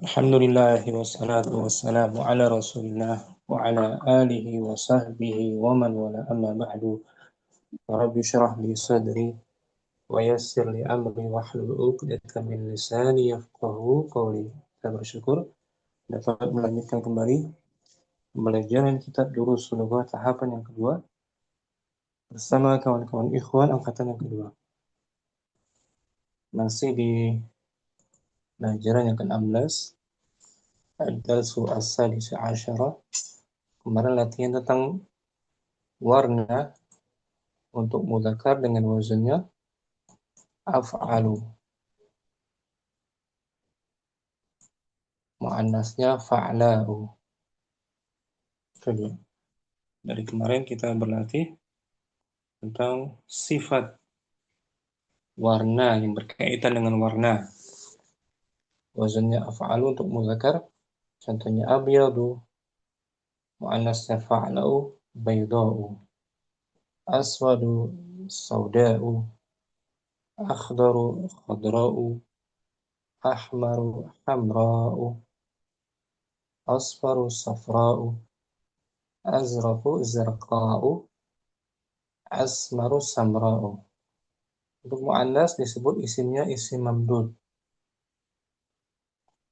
Alhamdulillah wassalatu wassalamu ala rasulillah wa ala alihi wa sahbihi wa man wala amma ba'du. Rabbi syrah li sadri wa yassir li amri wa hlul 'uqdatam min lisani yafqahu qawli. Kita bersyukur dapat melanjutkan kembali pembelajaran kitab Durusul Lughat tahapan yang kedua bersama kawan-kawan ikhwan angkatan yang kedua. Masih di pelajaran yang ke-16 Ad-Darsu As-Sadis Asyara. Kemarin latihan tentang warna untuk mudzakkar dengan wazannya af'alu. Muannasnya fa'la'u. Itu dia. Dari kemarin kita berlatih tentang sifat warna yang berkaitan dengan warna. Wazannya af'alu untuk mudzakkar. Contohnya abyadu. Muannasnya fa'la'u bayda'u. Aswadu sauda'u. Akhdaru khadra'u. Ahmaru hamra'u. Asfaru safra'u. Azraqu zarqa'u. Asmaru samra'u. Untuk mu'annas disebut isimnya isim mamdud.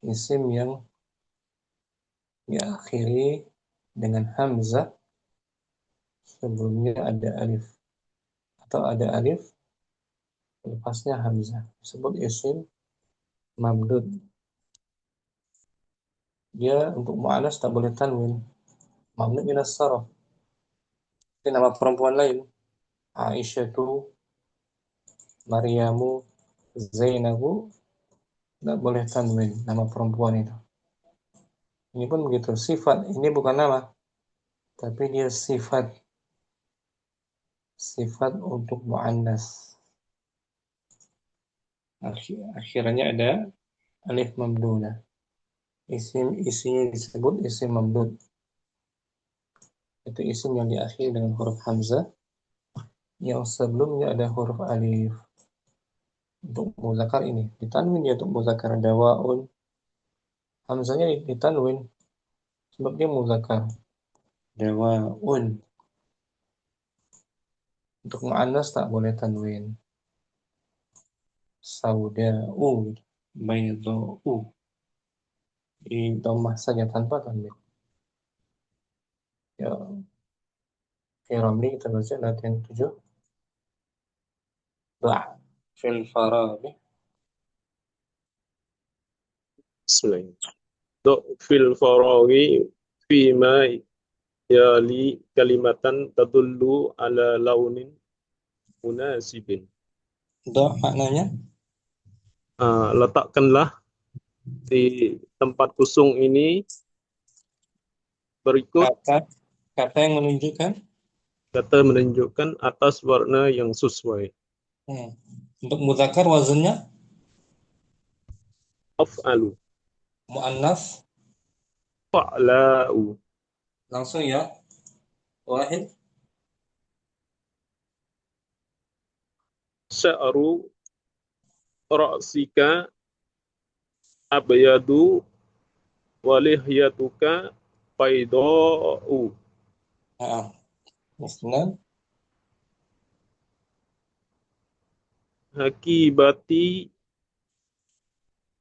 Isim yang diakhiri dengan hamzah sebelumnya ada alif atau ada alif lepasnya hamzah. Disebut isim mamdud. Dia untuk mu'annas tak boleh tanwin. Mamnu minas saraf. Itu nama perempuan lain. Aisyatu, Maryamu, Zainabu, tidak boleh tanwin nama perempuan itu. Ini pun begitu. Sifat ini bukan nama, tapi dia sifat. Sifat untuk mu'annas. Akhirnya ada alif mamdudah. Isinya disebut isim mamdud. Itu isim yang diakhiri dengan huruf hamzah, yang sebelumnya ada huruf alif. Untuk muzakkar ini ditanwin ya, untuk muzakkar dawaun. Hamzahnya ditanwin sebab dia muzakkar. Dawaun. Untuk mu'annas tak boleh tanwin. Sauda'u, bayda'u. Di dhammah saja tanpa tanwin. Ya, Ramli kita baca latihan 7. Ba' fil farabi. Bismillah. Fil faraghi fima yali kalimatan tadullu ala launin munasibin. Maknanya Letakkanlah di tempat kosong ini berikut kata yang menunjukkan kata menunjukkan atas warna yang sesuai. Untuk mudzakkar wazannya Af'alu, muannas fa'la'u, langsung ya. Wahid sya'ru ra'sika abyadu walihyatuka bayda'u. Musnad Hakibati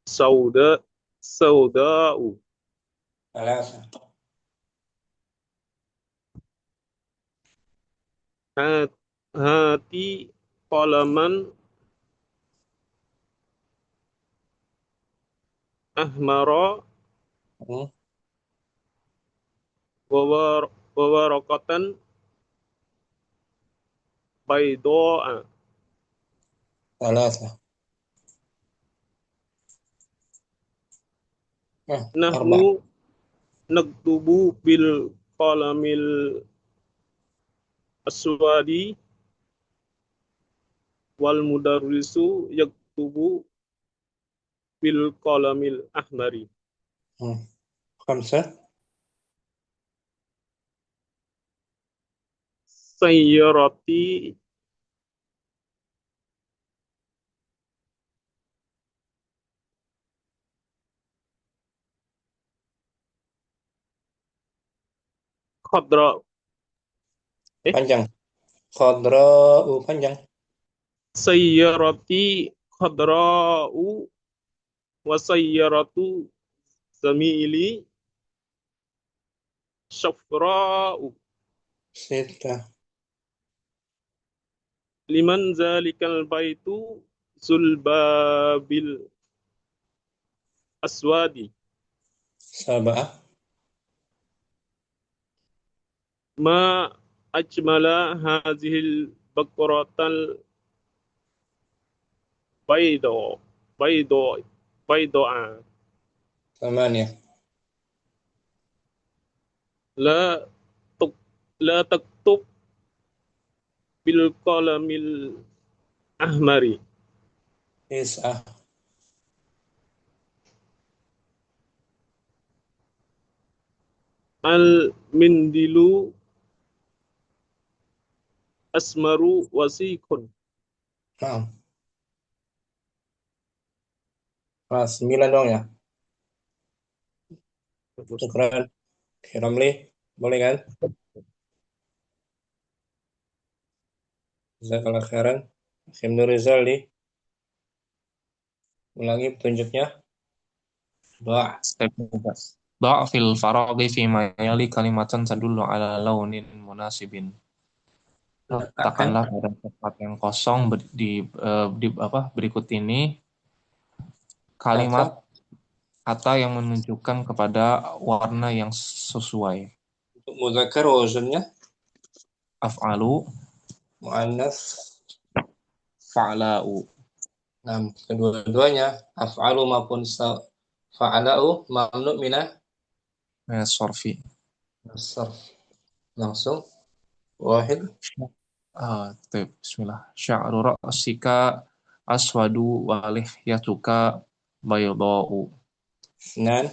sauda'u. Alas. Hati qalaman ahmara wawarakatan baydo'a. Alas. Nahnu naktubu bil qalamil aswadi wal mudarrisu yaktubu bil qalamil ahmari. Khamsah Sayyarati khadra. Panjang. Khadra'u panjang. Sayyarati khadra'u wa sayyaratu zamili syafra'u. Sita. Liman zalikal baitu zulbabil aswadi. Sab'ah. Ma ajmala hazihil baqaratal baydo baydo baydoa. Thamaniyah. La tuk la taktub bil qalamil ahmari. Tis'ah. Al mindilu asmaru wasikun. Naam. Kelas 9 dong ya. Syukran. Ramli. Boleh kan? Jazakallah khairan. Khimnu Rizal ulangi petunjuknya. Doa. Step 13. Doa fil faraghi fi ma yali kalimatan tadullu ala launin munasibin. Letakkan Letakkanlah pada tempat yang kosong di apa berikut ini kalimat kata kata yang menunjukkan kepada warna yang sesuai. untuk muzakkar wazannya Af'alu, muannas. fa'la'u. Nah, kedua-duanya af'alu maupun fa'alau mamnu minah Sorfi. sarf. Langsung wahid. Bismillah. Sya'ru ra'sika aswadu wa lihyatuka bayda'u. Nan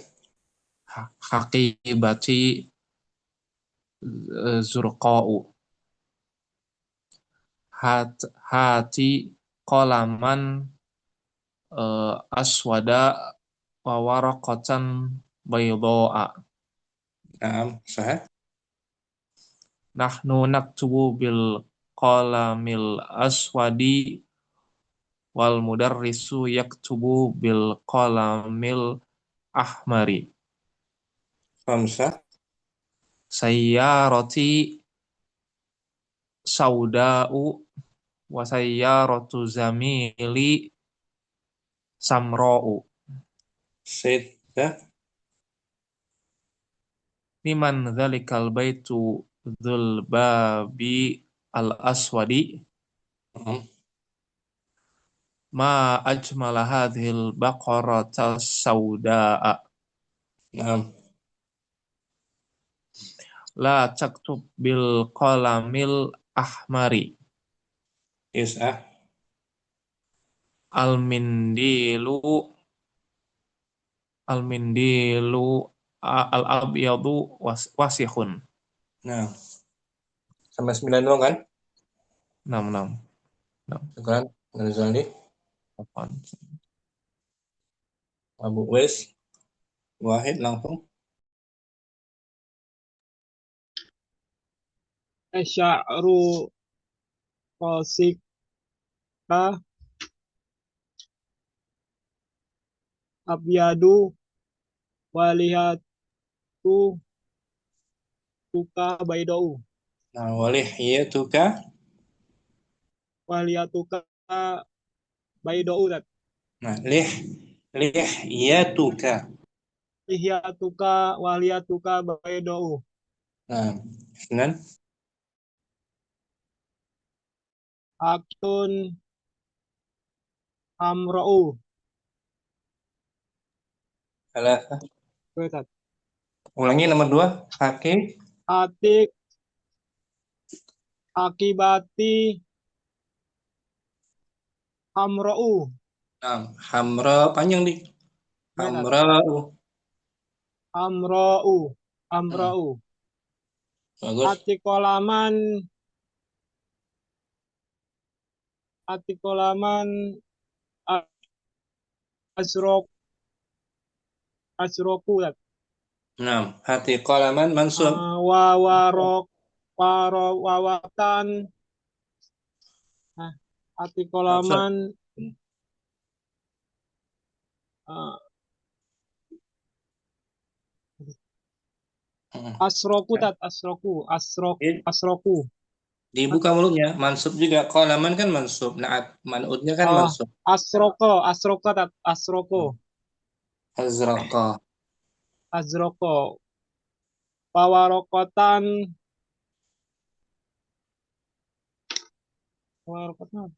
Haqibati zurqa'u. Hati qalaman aswada wa waraqatan bayda'a. naam sah. Nahnu naktubu bil qalamil aswadi wal mudarrisu yaktubu bil qalamil ahmari. Khamsah. Sayyarati sauda'u wa sayyaratu zamili samra'u. Sittah. Liman dzalikal baitu dzul babi al aswadi. Naam. Ma ajmala hadhil baqarata sauda'a. Naam. La taktub bil qalamil ahmari. Tis'ah. Al mindilu al abyadu wasihun. Nah, sampai 9 doang kan? 66. Syukran. Rizali. Abu Wais. Wahid langsung. Asy'aru qasika abyadu walihatu tuka baydau. Nah, walihiyatuka. Walihatuka baydau dat. Nah, lihiyatuka. Lihiyatuka walihatuka baydau. Nah, Senan. Aktun amra'u. Salasah. Betat. Ulangi nomor 2. Haki. Atik akibati amra'u. Nah, hamra panjang di. Betat. Hamra'u. Amra'u. Hmm, Amra'u. bagus. Atikolaman asrok asroku dat. Nah, hati qalaman mansub. Wawarok wawatan. Nah, hati Mansub. kolaman. ah, Hmm. asroku tat asroku Di- asroku. Dibuka mulutnya. Mansub juga. Qalaman kan mansub. Naat. Man'utnya kan Oh, mansub. asroko tat asroko Azraqa. azroko pawarokotan pawarokotan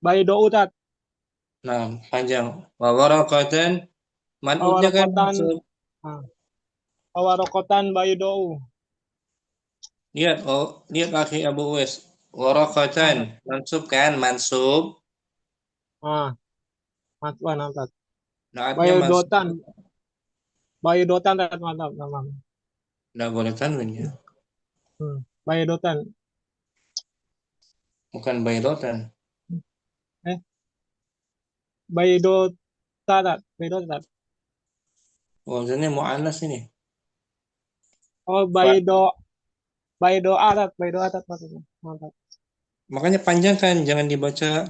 baido utat Nah, panjang. Wa waraqatan. Man'utnya kan pawarokotan mansub. ah, pawarokotan baido Lihat, oh, lihat akhi Abu Uwais. Waraqatan. tat Mansub kan? Mansub. ah matuan tat Naatnya mansub. baidotan baidotan tat mantap mantap. Nggak boleh tanwin ya. Baidotan Bukan bayrotan. eh baidota tat baidota. Wazannya mu'annas ini. Oh, Fa- Baido atat, Baido atat maksudnya. Mantap. Makanya panjang kan, jangan dibaca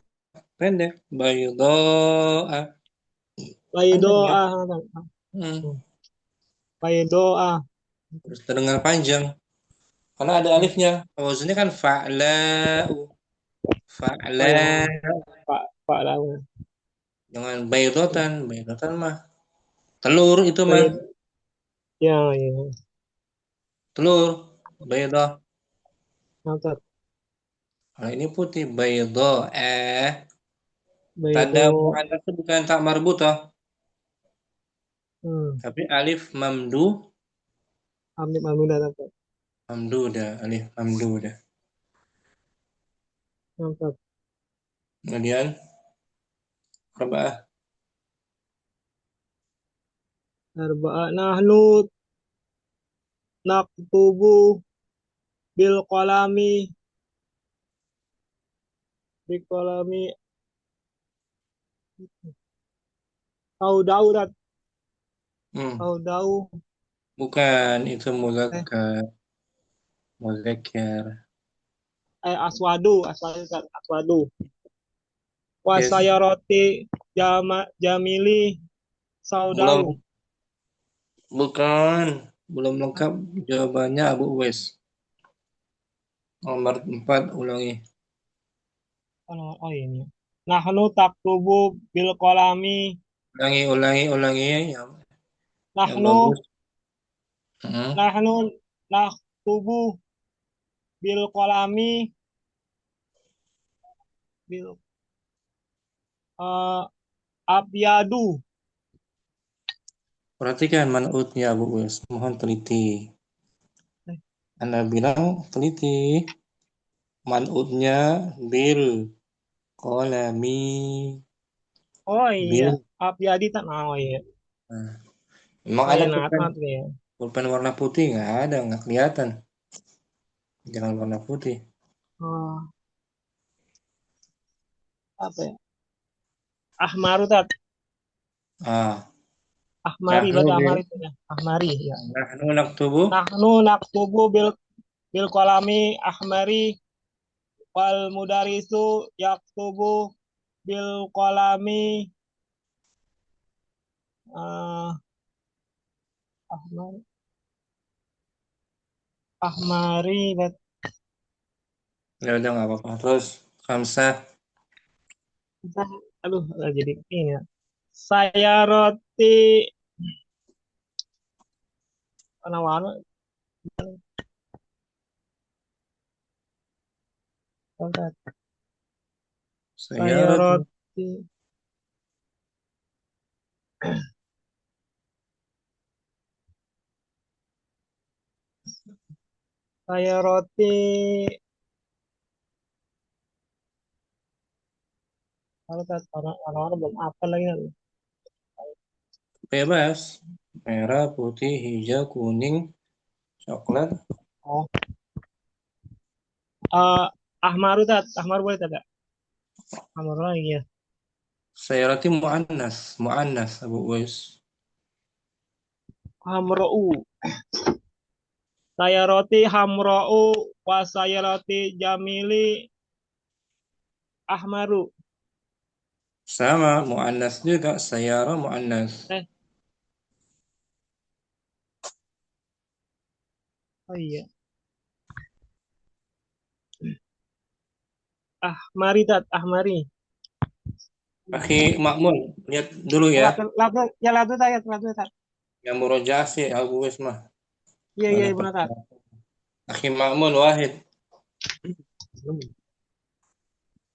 pendek. Baydoa. Baido Panjang ya. mantap. Hmm. Baido Terus terdengar panjang. Karena ada alifnya. Wazannya kan fa'la'u. Oh ya, Fa'la'u. Pak Lawa. Jangan bayrotan. Bayrotan mah. Telur itu mah. Baid, ya, Telur. Baydo. mantap. Kalau ini putih. Baydo. Tanda Baido, mu'annas itu bukan tak marbutah. hmm, Tapi alif mamdu. Ambil Mamuda dapat. Mamduda. Alif mamduda. Mantap. Kemudian. Arba'ah. Arba'a nahnu naktubu bil qalami bil qalami au daudat Hmm. au dau Bukan, itu eh muzakkar. Muzakkar. aswadu Yes. wasayaroti jamili Belum, saudau. bukan. Belum lengkap jawabannya Abu Uwais. Nomor 4 ulangi. Oh ini. Nahnu taktubu bil kolami. Ulangi. Yang Nahnu bagus. Hmm. nahnu naktubu bil kolami bil uh, abyadu. Perhatikan manutnya Abu Uwais. Mohon teliti. Anda bilang teliti. Manutnya bil kolami. Oh iya, Bil. abyadi tak mau ya. Nah, emang Oh ada iya, naat pulpen, naat ya. pulpen warna putih? Nggak ada, nggak kelihatan. Jangan warna putih. Oh, apa ya? Ahmaru tat. Ah, Ahmari nahnu berarti bil Ahmari itu ya. Ahmari ya. nahnu naktubu. Nahnu naktubu bil kolami ahmari wal mudarisu yaktubu bil kolami uh, ahmar ahmari Ya udah nggak apa-apa. Terus Kamsah. aduh jadi ini ya. Saya roti warna-warna. Saya Saya roti. roti saya roti kalau warna-warna belum apa lagi. Bebas. Merah, putih, hijau, kuning, coklat. Oh, uh, ahmaru ahmar boleh tidak? Ahmar lagi ya. Saya roti mu'annas. Mu'annas Abu Uwais. Hamra'u. Sayarati hamra'u wa sayarati jamili ahmaru. Sama, mu'annas juga. Sayyara mu'annas. Eh, oh iya. Ahmari tat, ahmari. Akhi Makmun, lihat dulu ya. Latu, ya latu tat. Yang murojaah sih Abu Wismah. Iya, iya, Mana benar tat. pertama? Akhi Makmun Wahid.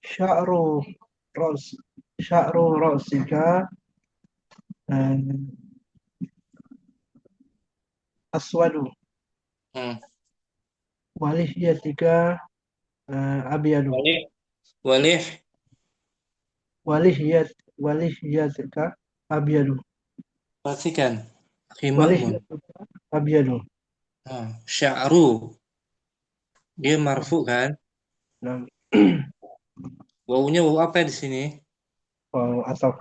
Sya'ru ras sya'ru rasika eh, aswadu Hmm. walihyatika abyadu Walih, walih, walihyatika abyadu perhatikan. Akhi Makmun. walihyatuka abyadu. Nah, sya'ru. Dia marfu kan? Nah, Wawunya wawu apa di sini? atau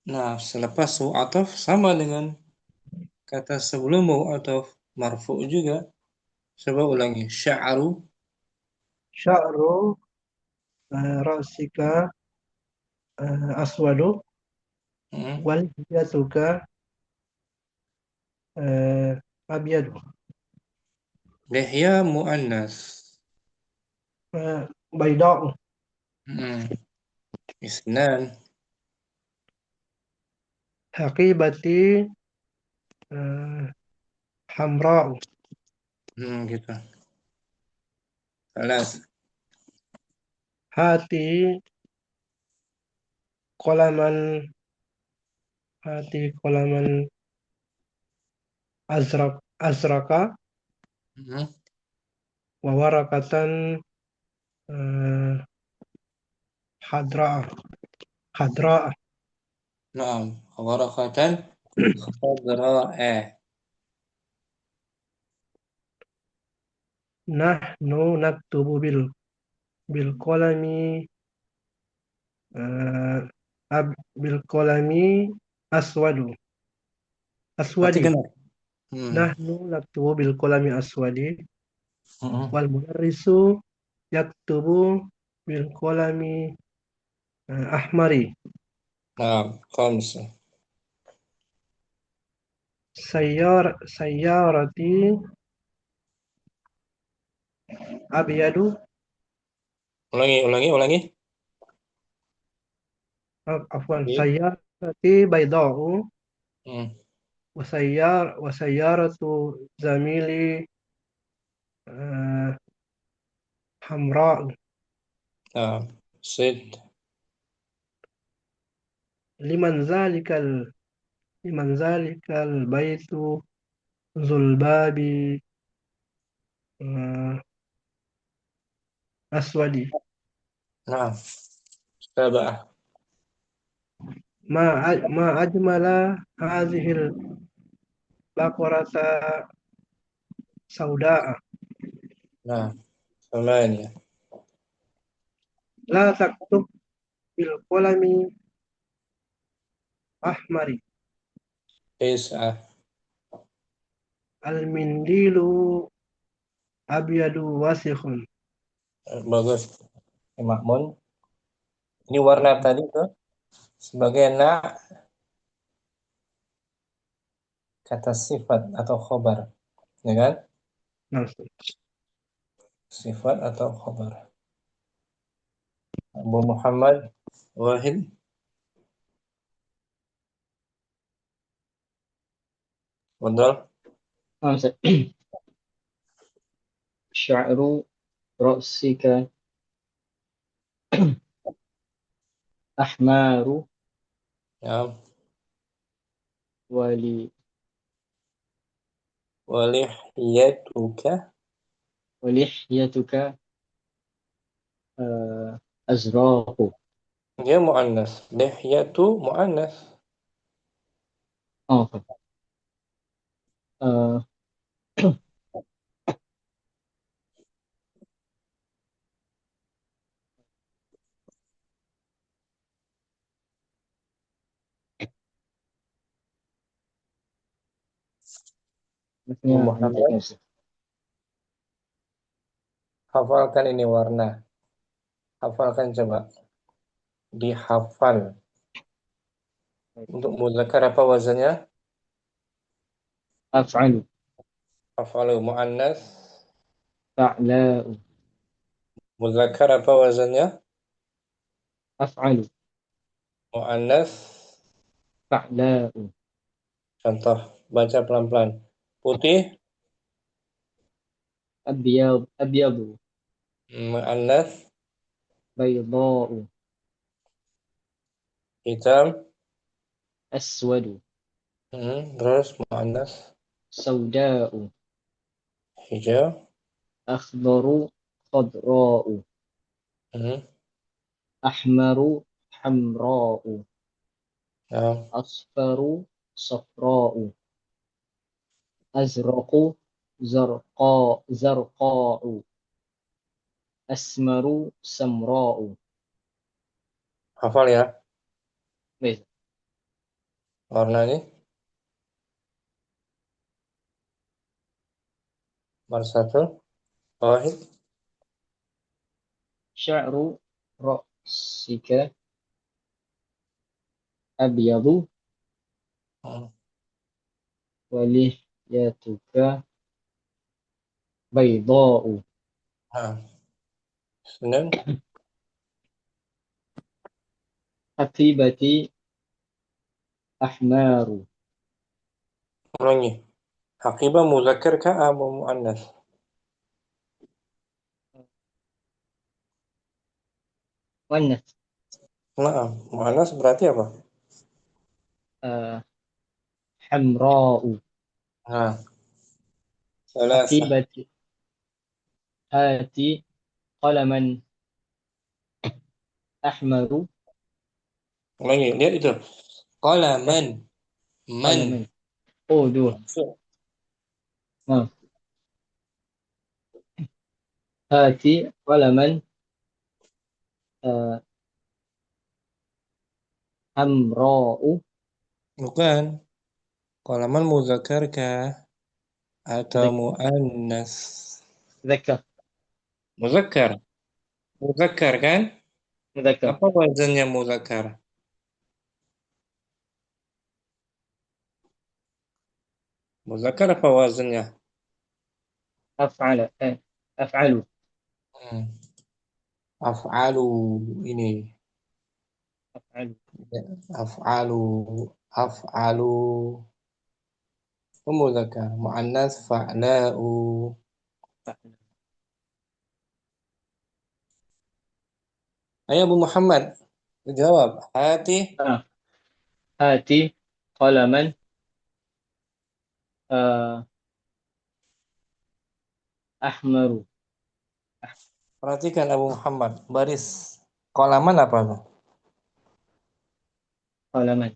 Nah, selepas wawu ataf sama dengan kata sebelum wawu ataf marfu juga. Coba ulangi. Sya'ru. sya'ru rasika aswadu Hmm. walihyatuka abyadu. Lihya mu'annas. Bayda'u Hmm. Isnan. haqibati eh, hamra'u Gitu. Alas. hati kolaman hati kolaman azraka Hmm. wawarakatan eh, hadra hadra Naam. Warakatan khadra'ah. nahnu naktubu bil kolami eh, bil kolami aswadu aswadi Perhatikan. Hmm. nahnu naktubu bil kolami aswadi Hmm. wal mudarrisu yaktubu bil kolami ahmari Naam. Khamsa. sayyarati abyadu Ulangi, ulangi, ulangi. afwan Oke. sayyarati bayda'u Hmm. wasayyaratu zamili eh, hamra Naam. Sid. liman zalikal liman zalikal baitu zulbabi eh, aswadi Naam. Sabah. ma ajmala hadhil baqarata saudaa Naam. Thamania. la taktub bil qalami ahmari Tis'ah. al mindilu abyadu wasikhun. Bagus. Makmun. Ini warna tadi tuh sebagai kata sifat atau khobar, ya kan? Nah, Sifat atau khobar. Abu Muhammad Wahid. Betul. خمسة شعر رأسك أحمر Ya. ولي Walihyatuka. ولحيتك أزراق. Dia mu'annas. Lihyatu mu'annas. آه آه، Maksudnya Muhammad, hentaknya sih. hafalkan ini warna. Hafalkan coba. Dihafal. Untuk muzakkar apa wazannya? Af'alu. Hafalu muannas. Fa'la'u. Muzakkar apa wazannya? Af'alu. Muannas. Fa'la'u. Contoh, baca pelan-pelan. Putih, Abyad. Abyadu. muannas. Bayda'u. Hitam, Aswadu. terus muannas. Sauda'u. Hijau, Akhdaru. Khadra'u. hmm, Ahmaru. Hamra'u. nah, Asfaru. Safra'u. Azraqu. Zarqa'u. Asmaru. Samra'u. hafal ya Baik. warna ini. Nomor satu, wahid. Sya'ru ra'sika abyadu Hmm, wa lihyatuka bayda'u. Nah, Senin, Hatibati ahmaru. ulangi. Haqibah muzakkar kah atau muannas? Wannas. Nah, muannas berarti apa? Hamra'u. Nah, salasa. Hatibati hati qalaman ahmaru. Ulangi, lihat itu. Qalaman, man. Qalaman. Oh, dua. Masuk. Nah. Hati qalaman hamra'u. Bukan. Qalaman muzakkar kah atau muannas? Zakar. Muzakkar. Muzakkar kan? Zakar. Apa wazannya muzakkar? Muzakkar apa wazannya? Af'ala. Af'alu. Hmm. Af'alu ini. Af'alu. Af'alu. Af'alu. Muzakkar. Muannas fa'la'u. Ayo Abu Muhammad, jawab. Hati. Hati qalaman uh, ahmaru. Perhatikan Abu Muhammad. Baris kolaman apa tuh? Qalaman.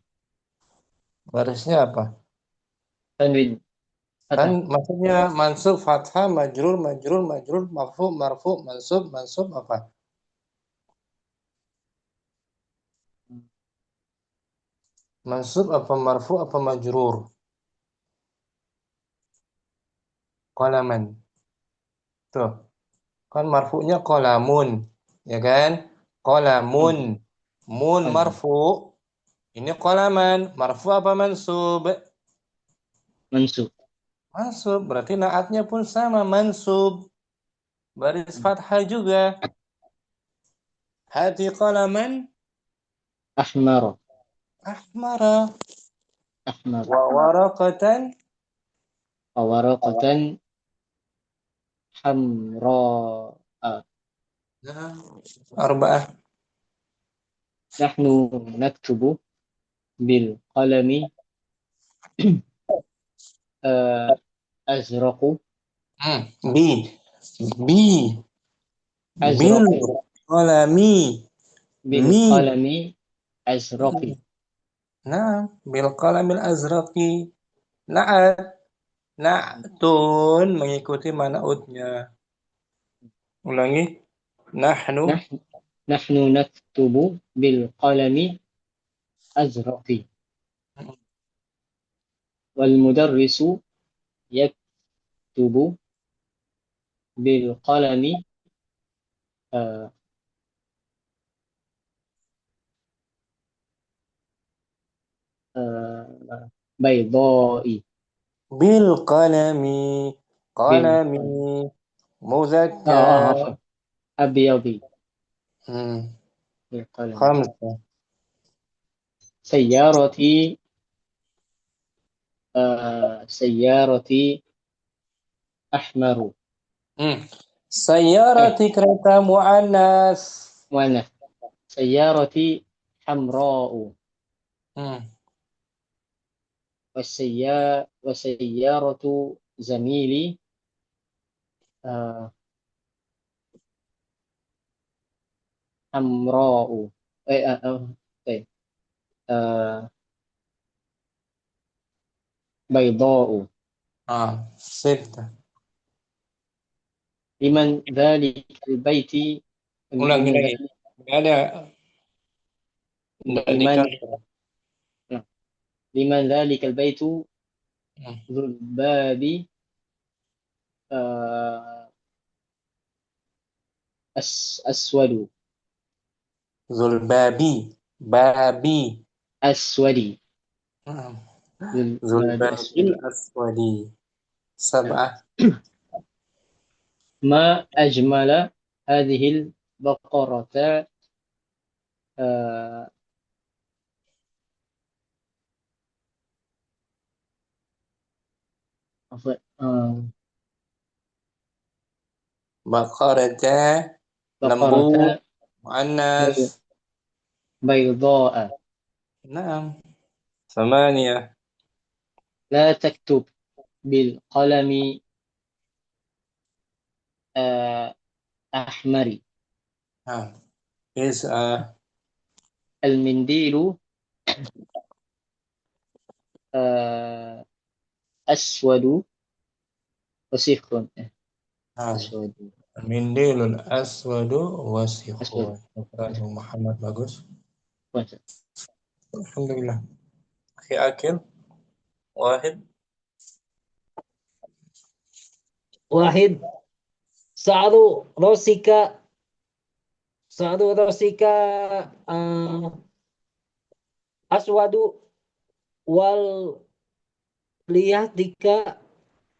Barisnya apa? Tanwin. Kan Fathah. maksudnya mansub, fathah, majrur, majrur, majrur, marfu, marfu, mansub, mansub apa? Mansub apa marfu apa majrur? Qalaman. Tuh, kan marfu'nya qalamun, ya kan? Qalamun. Mun marfu. Ini qalaman. Marfu apa mansub? Mansub. Mansub. Berarti naatnya pun sama mansub. Baris fathah juga. Hati qalaman Ahmara. ahmara. Ahmar. Wa waraqatan Awaraqatan hamra'a. arba'ah. Nahnu naktubu bil qalami azraqu. Bi. Bi. Bil Azraqi. qalami. Bil Mi. qalami azraqi. Nah, bil qalamil azraqi. Na'at. Na'tun mengikuti man'utnya. Ulangi. Nahnu. Nahnu naktubu bil qalami azraqi. Wal mudarrisu yaktubu bil qalami uh, baydai bil qalami bil qalami muzakkar. afwan abyadi Hmm. bil qalami Khamsa. sayyarati sayyarati ahmaru Hmm. Sayyarati kereta muannas. mana sayyarati hamra'u Hmm. wasayyaratu zamili hamra'u eh uh, uh, eh bayda'u Sitta. liman dhalikal baiti Ulangi liman lagi. Nggak ada. Nggak liman dikasih. liman dhalikal baitu Hmm. dzul babi uh, aswadu Zulbabi. Babi. aswadi Hmm. dzul babi Zulbabil aswadi aswadi. nah. Sab'ah. ma ajmala hadhil baqarata apa Baqarata. Lembu. baqarata Muannas. bayda'a Naam. Samaniyah. la taktub bil qalami ahmari Naam. Tis'ah. al mindilu aswadu wasikhun Naam. aswadu Mindilul aswadu aswadu wasikhun. Abu Muhammad bagus. Wajar. Alhamdulillah. Akhi Akil. Wahid. Wahid Sa'adu Rosika Aswadu wal liyatika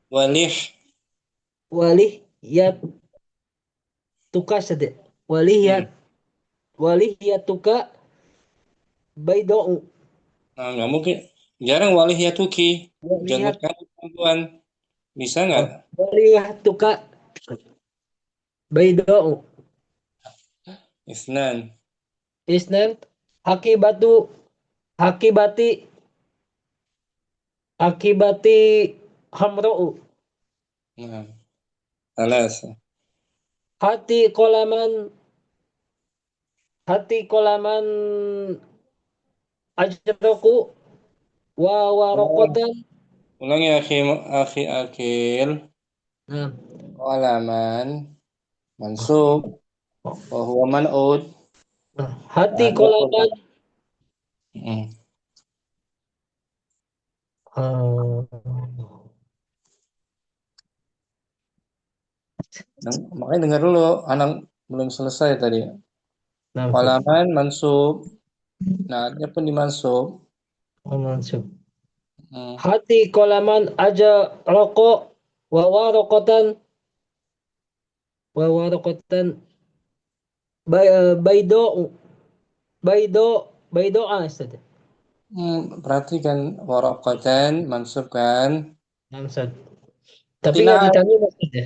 Walih. walih yat tuka sade walih yat tuka baydau Nah, nggak mungkin. Jarang walih ya tuki. Jenggot walih kamu perempuan. Bisa nggak? yat tuka baydau Isnan. isnan hakibati akibati hamra'u Nah, alas. hati kolaman ajroku wa warokotan Ulangi akhi Akil. nah, Qalaman. Mansub. Wa huwa man'ud. hati Ada kolaman Hmm. Makanya dengar dulu. Anak belum selesai tadi. Qalaman mansub. Nah, dia pun dimansub. mansub Hmm. hati kolaman aja rokok wa warokotan baido Ustaz. Perhatikan waraqatan mansub kan? Ustaz. Tapi nggak Qinaat ditanya Ustaz ya.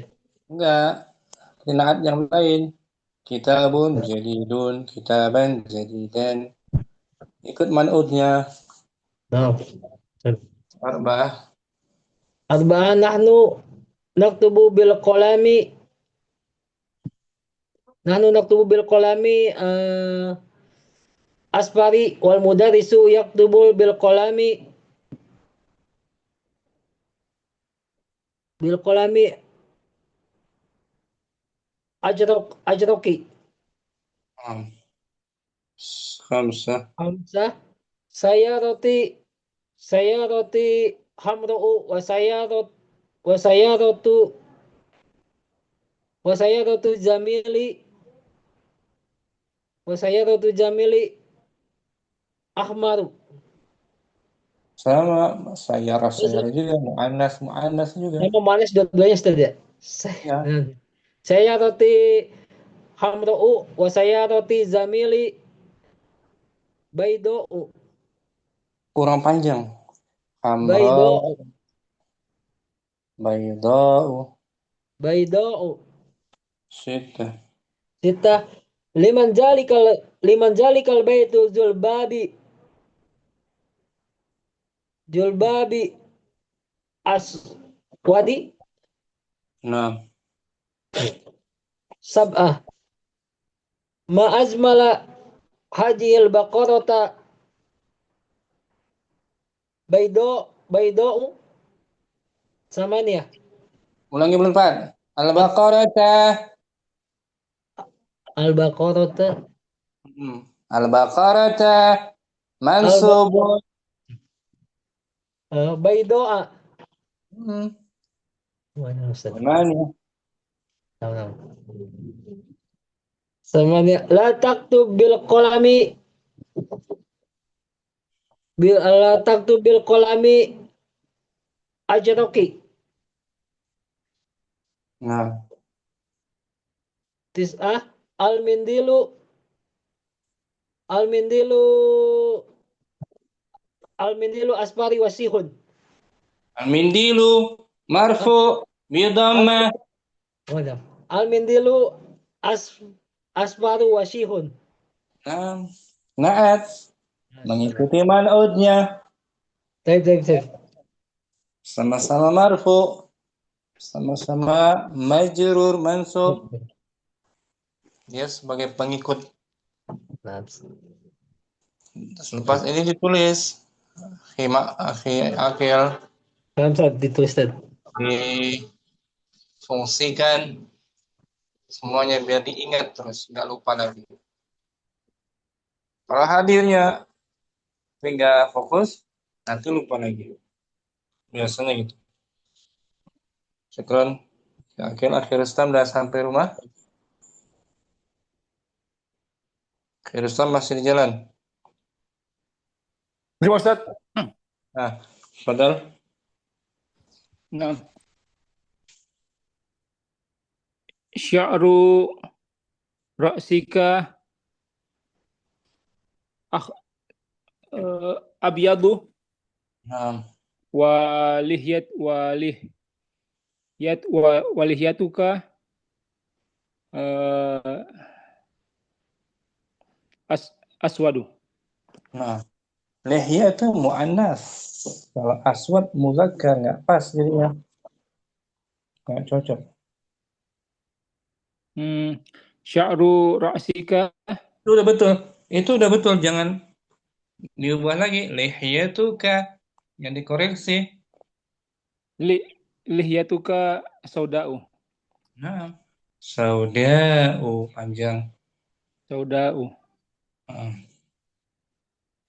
enggak. Qinaat yang lain. Kitabun jadidun, kitaban jadidan. Ikut man'udnya. Nah, Arba'ah. arba'an nahnu naktubu bil qalami asfari wal mudarrisu yaktubu bil qalami ajroki Khamsah. Hamzah saya roti hamro'u wa wasayaratu wasayaratu jamili wasayaratu jamili ahmaru. Sama sayara juga, mu'annas juga. Nama manis dua-duanya Ustaz ya? Ya. Sayarati hamra'u wasayarati zamili baido'u. Kurang panjang. Hamra, Baido'u. bayda'u, Baido'u. sita. Sita liman jalikal baitu julbabi aswadi Nah, sab'ah ma azmala hajil baqarata baido'u samania. ulangi belum Pak? Al-Baqarah. Al-baqarata Al-Baqarah mansubun. baido'a. Hmm. Mana Ustaz? Gimana? Tahu. Samania la taktub bil qalami ajroki. Nah, Tis'ah al-mindilu al-mindilu al-mindilu asfari wasihun. al-mindilu marfu bidhamma. Wadah. Al-mindilu asfaru wasihun. Nah, naat mengikuti man'udnya. Taib. Sama-sama marfu, sama-sama majrur mansub. Dia sebagai pengikut. Terus lepas ini ditulis akil Dalam saat ditulis tadi. difungsikan semuanya biar diingat terus, nggak lupa lagi. Kalau hadirnya nggak fokus, nanti lupa lagi. Biasanya gitu. Syukran. Akhir Islam udah sampai rumah. Akhir Islam masih di jalan. Terima Ustaz. Nah, padahal. Nah. Sya'ru ra'sika abyadu Nah, walihyatuka aswadu. nah, lihya itu mu'annas. Kalau aswad muzakkar nggak pas jadinya. Nggak cocok. Sya'ru ra'sika Itu udah betul. Itu udah betul. Jangan diubah lagi. Lihyatuka yang dikoreksi. lihyatuka sauda'u. Nah, sauda'u panjang. Sauda'u.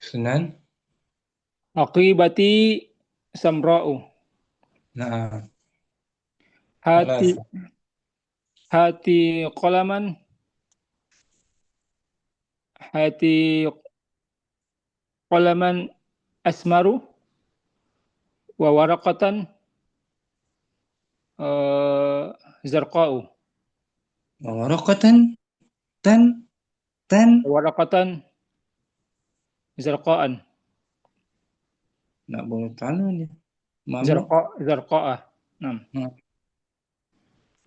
Sunan. Aqibati samra'u. Nah, Hati qalaman asmaru wa waraqatan zarqa'u. waraqatan tan Waraqatan zarqa'an. nggak boleh tanun ya. Zarqa'ah. Nah.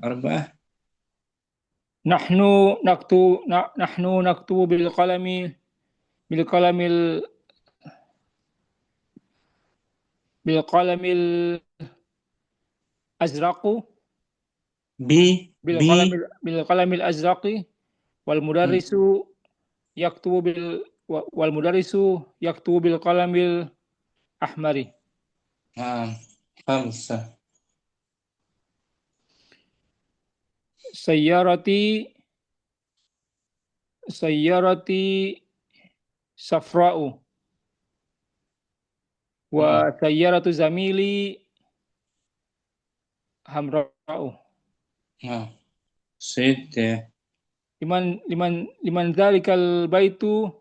Arba'ah. Nahnu naktubu bil qalamil azraqu bil qalamil azraqi wal mudarrisu yaktubu bil qalamil ahmari. Khamsah. Sayyarati safra'u wa sayyaratu zamili hamra'u. Nah, ستة. Liman dzalikal baitu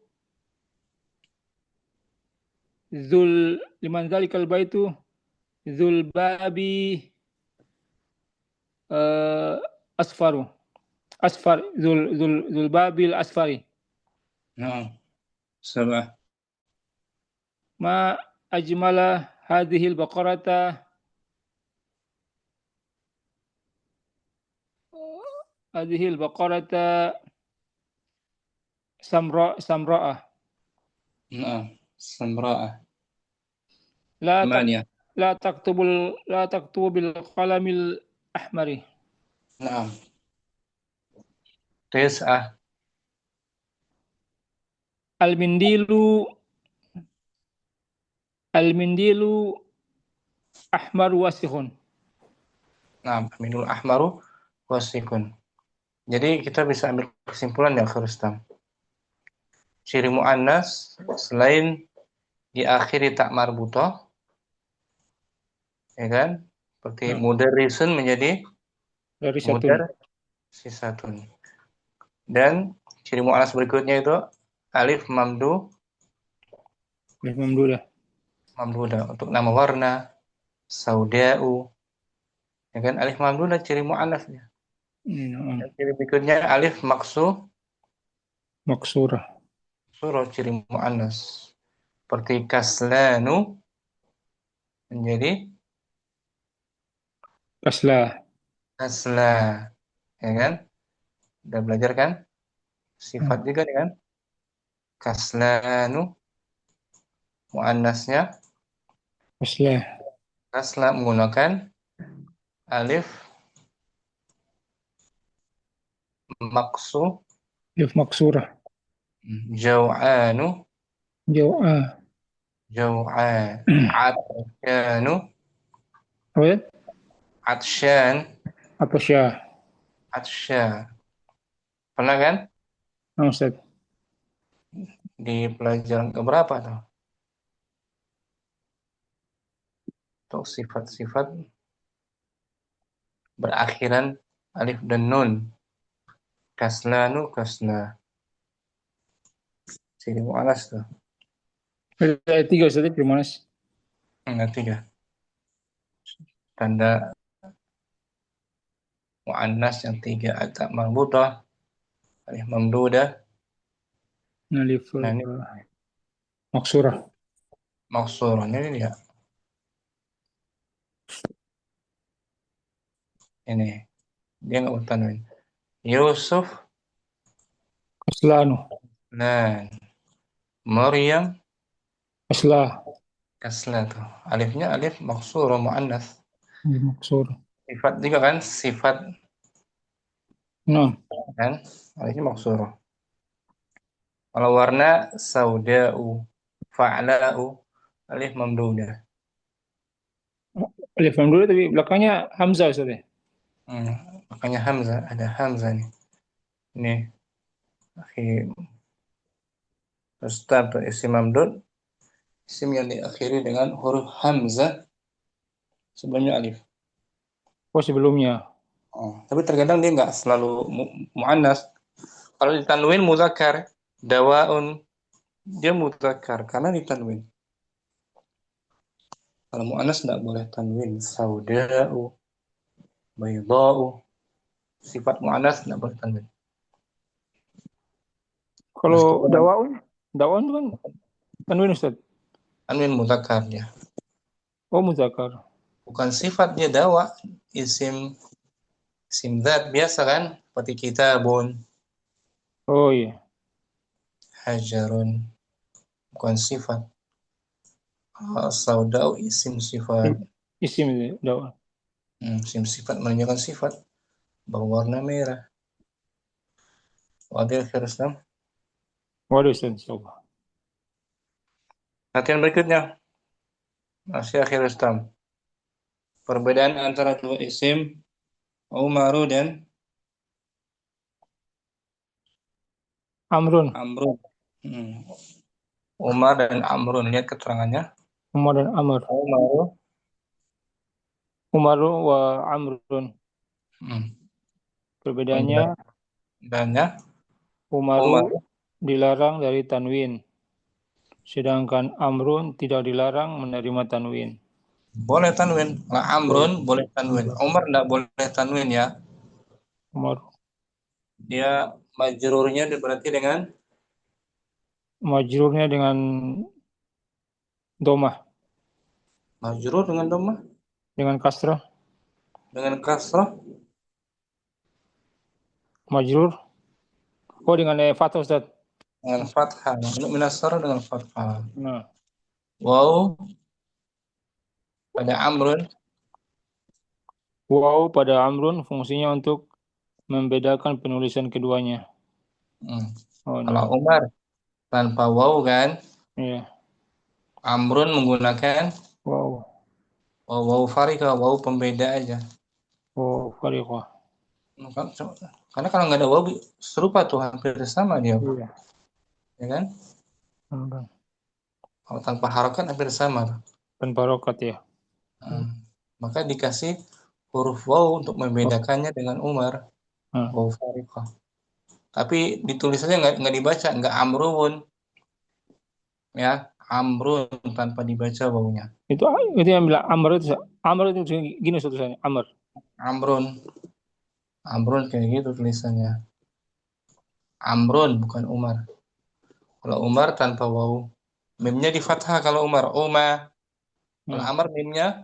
liman dzalikal baitu dzul babi asfaru. Dzul babil asfari. نعم. سبعة. Ma ajmala hadhil baqarata samra'ah. نعم. سمراء. La tak ثمانية. la taktubu bil qalamil ahmari. نعم. تسعة. Al-mindilu ahmar wasihun. Nah, minul ahmaru wasikun. Jadi kita bisa ambil kesimpulan ya, Rustam. Ciri mu'annas selain diakhiri tak marbutoh, ya kan? Seperti mudarrisun menjadi Dari satu. mudarsisatun. Dan ciri mu'annas berikutnya itu alif Alhamdulillah. mamdudah untuk nama warna sauda'u. Ya kan? Alif mamdudah ciri mu'annasnya. Dan ciri berikutnya alif Maksurah. surah ciri mu'annas. Seperti kaslanu menjadi kasla, ya kan? Udah belajar kan? Sifat juga kan? Kaslanu muannasnya kasla menggunakan alif maksurah. Jau'anu Jau'a. Atsyanu Apa ya? Atsyan Atsya. Pernah kan? Ustaz. Di pelajaran keberapa tuh? Untuk sifat-sifat berakhiran alif dan nun. Kaslanu kasla. Ciri mu'annas tuh. Ada 3 Ustaz, gimana? Enggak, 3. Tanda mu'annas yang 3 agak marbutah, alif mamdudah, Alif nah ini maksurah. maksurah. Ini dia. Ini dia nggak bertanwin. Yusuf Kaslanu. dan Maryam kasla tuh. Alifnya alif maksurah mu'annas. Maksurah. Sifat juga kan, sifat kan, alifnya maksurah. Kalau warna sauda'u, fa'la'u, alif mamdudah. Alif mamdudah tapi belakangnya hamzah Ustaz ya. Makanya hamzah, ada hamzah nih. Nih. Akhir Ustaz atau isim mamdud, isim yang diakhiri dengan huruf hamzah sebelumnya alif. Sebelumnya. Tapi terkadang dia nggak selalu mu'annas. Kalau ditanwin muzakkar, dawaun, dia muzakkar karena ditanwin. Kalau mu'annas nggak boleh tanwin. Sauda'u, bayda'u, sifat mu'annas nggak boleh tanwin. Kalau dawaun itu kan tanwin Ustaz. Tanwin muzakkar dia. Muzakkar. Bukan sifat dia dawa, isim zat biasa kan, seperti kitabun, Iya. hajarun, bukan sifat. Saudau isim sifat. Isim dawa. Isim sifat menunjukkan sifat berwarna merah. Wadil Firistam. Waduh Ustaz, insyaallah. Latihan berikutnya. Masih akhir Firistam. Perbedaan antara dua isim Umaru dan Amrun. Umar dan Amrun, lihat keterangannya. Umar dan Amr. Umaru Umaru wa Amrun. Perbedaannya, Bedanya Umaru Umar dilarang dari tanwin, sedangkan Amrun tidak dilarang menerima tanwin. boleh tanwin. Nah, Amrun boleh tanwin. Umar enggak boleh tanwin ya. Umar Dia majrurnya berarti dengan majrurnya dengan domah, majrur dengan dhammah, dengan kasrah, dengan kasrah, majrur. Oh, dengan fathah, Ustaz. dengan fathah. Untuk minasara dengan fathah. Nah, Wow pada Amrun waw pada Amrun fungsinya untuk membedakan penulisan keduanya. Oh, kalau nah. Umar tanpa waw kan, Iya, Amrun menggunakan waw. waw farika, waw pembeda aja. Oh, fariqah. Karena kalau nggak ada waw serupa tuh, hampir sama dia, Iya. ya kan? Amrun. Kalau tanpa harokat hampir sama. Tanpa rokat ya. Maka dikasih huruf waw untuk membedakannya dengan Umar, waw farika. Tapi ditulisannya nggak dibaca, nggak Amrun, ya Amrun tanpa dibaca wawnya. Itu yang bilang Amr itu gini tulisannya Amr. Amrun kayak gitu tulisannya. Amrun bukan Umar. Kalau Umar tanpa waw, mimnya di fathah kalau Umar, Uma. Kalau Amr mimnya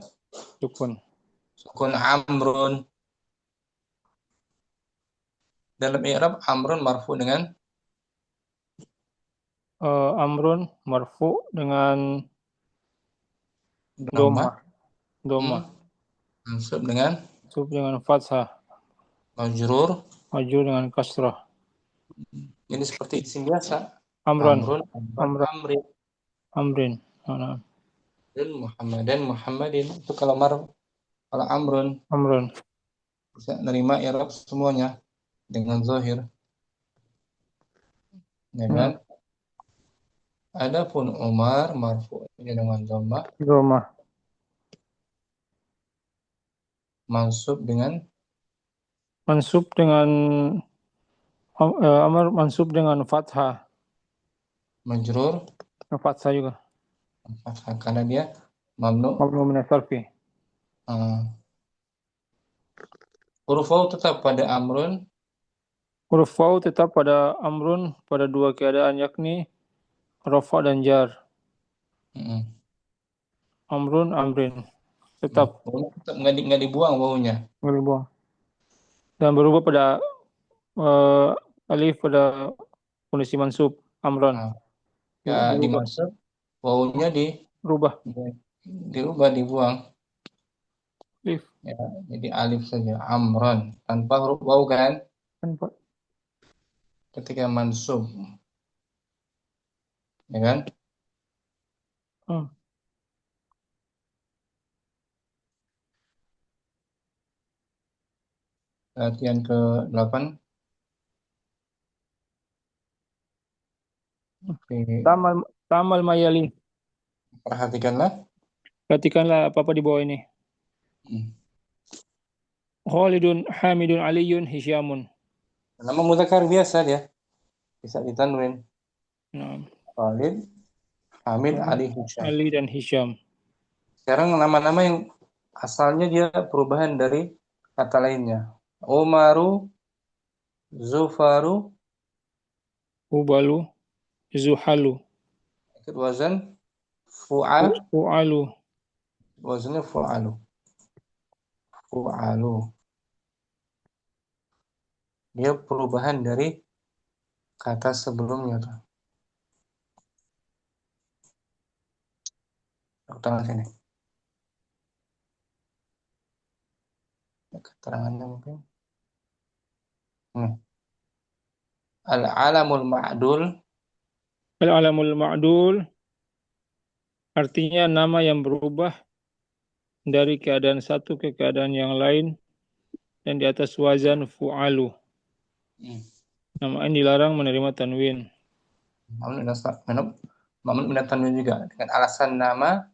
Sukun. Amrun. Dalam i'rab Amrun marfu dengan Amrun marfu dengan dhamma. Doma. Mansub dengan fathah. majrur. Majrur dengan kasrah. Ini seperti isim biasa. Amran. Amrin. Dan Muhammadin itu kalau Amrun bisa nerima i'rab semuanya dengan zahir. Ya kan? Adapun Umar marfu'nya dengan dhamma. Mansub dengan Amr mansub dengan fathah. Majrur. Fathah juga. Fathah karena dia mamnu min as-sarfi. Huruf waw tetap pada Amrun. Huruf waw tetap pada Amrun pada dua keadaan, yakni rafa dan jar. Amrun, Amrin. Tetap nggak dibuang wawnya. Nggak dibuang. Dan berubah pada alif pada kondisi mansub Amran. Ya dimansub, wawnya dirubah, dibuang. Alif. Ya, jadi alif saja. Amron tanpa huruf waw kan? Tanpa. Ketika mansub, ya kan? Latihan ke-8. Tamal mayali. Perhatikanlah apa-apa di bawah ini. Khalidun, Hamidun, Aliyun, Hisyamun. Nama mudzakkar biasa dia. Bisa ditanwin. Khalid, Hamid, Ali, Hisyam. Ali dan Hisyam. Sekarang nama-nama yang asalnya dia perubahan dari kata lainnya. Umaru, Zufaru, Ubalu, Zuhalu. Ikut wazan Fu'alu. Wazannya fu'alu. Dia perubahan dari kata sebelumnya tuh. Tangan sini. Keterangannya mungkin. Al-alamul ma'dul. Al-alamul ma'dul artinya nama yang berubah dari keadaan satu ke keadaan yang lain dan di atas wazan fu'alu. Nama ini dilarang menerima tanwin. Mamnu minat tanwin juga dengan alasan nama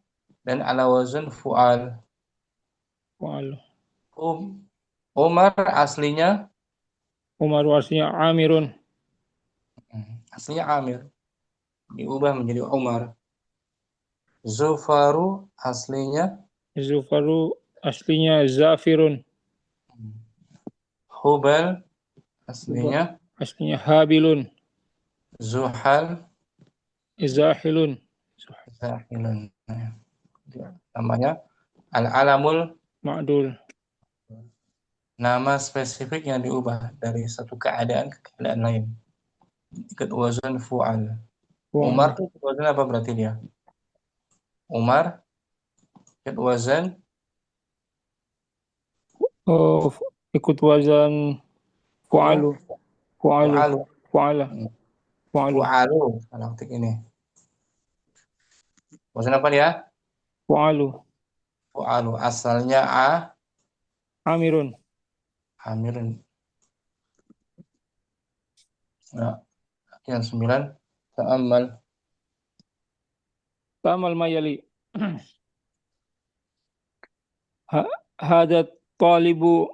dan ala wazan fu'al. fu'alu. Umar aslinya Umar aslinya Amirun. aslinya Amir, diubah menjadi Umar. Zufaru aslinya Zufaru aslinya Zafirun. Hubal aslinya Aslinya Habilun. Zuhal Zahilun. Zahilun. Namanya al-alamul, Ma'dul. nama spesifik yang diubah dari satu keadaan ke keadaan lain. Ikut wazan fu'al. Umar itu ikut wazan apa berarti dia? Umar ikut wazan Oh, ikut wazan fu'alu. Fu'alu. fu'alu. Fu'ala. Fu'alu. Fu'alu. Kalau ketik ini. Wazan apa dia? Fu'alu. Fu'alu. Asalnya Amirun. Amirun. Nah, yang 9. Ta'ammal. Ta'amal mayali. Hada talibu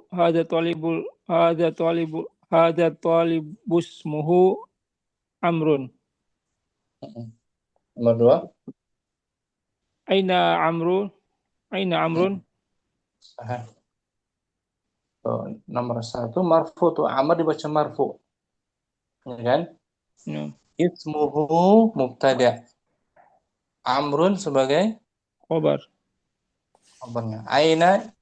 ismuhu Amrun. Nomor 2. Aina Amrun? Sahih. Nomor 1 marfu tuh Amr dibaca marfu. Ya kan? Ya. Ismuhu mubtada. Amrun sebagai Khobar. khabarnya. Aina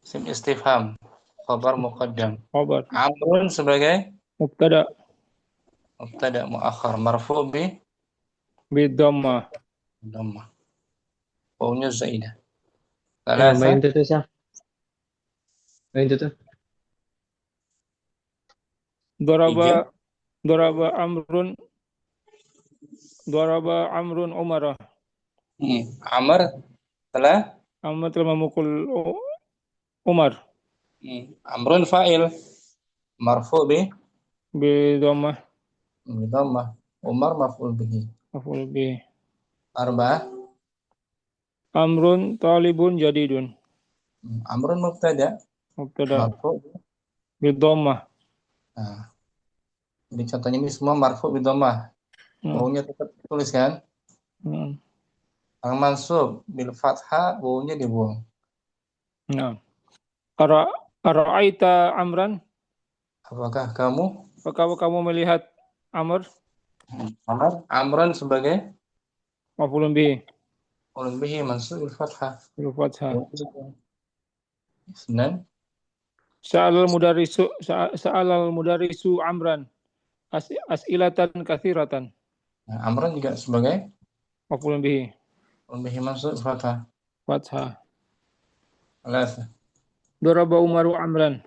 isim istifham. Khabar muqaddam. Khobar. Amrun sebagai Mubtada. mubtada muakhar marfu Bidhamma. dhammah. Wawunya zaidah. Main Thalatha. tuh sah. Main tuh. Daraba Amrun Umar. Amr telah Amr telah memukul Umar. Amrun fa'il marfu Bidhamma. dhammah. Umar maf'ul bihi. Maf'ul bih. Arba'ah. Amrun talibun jadidun. Amrun mubtada Mubtada. marfu. Bidhamma. Nah, jadi contohnya ini semua marfu bidhammah. Wawunya tetap ditulis kan? Yang mansub bil fathah wawunya dibuang. Nah. Ara'aita Amran? Apakah kamu melihat Amr? Amran sebagai Maf'ulun bihi. maf'ulun bihi mansub bil fathah. Bil fathah. Senan. Sa'alal mudarisu Amran. As'ilatan katsiratan. Nah, Amran juga sebagai Maf'ulun bihi. maf'ulun bihi mansub bil fathah. Fathah. Alas. Daraba Umaru Amran.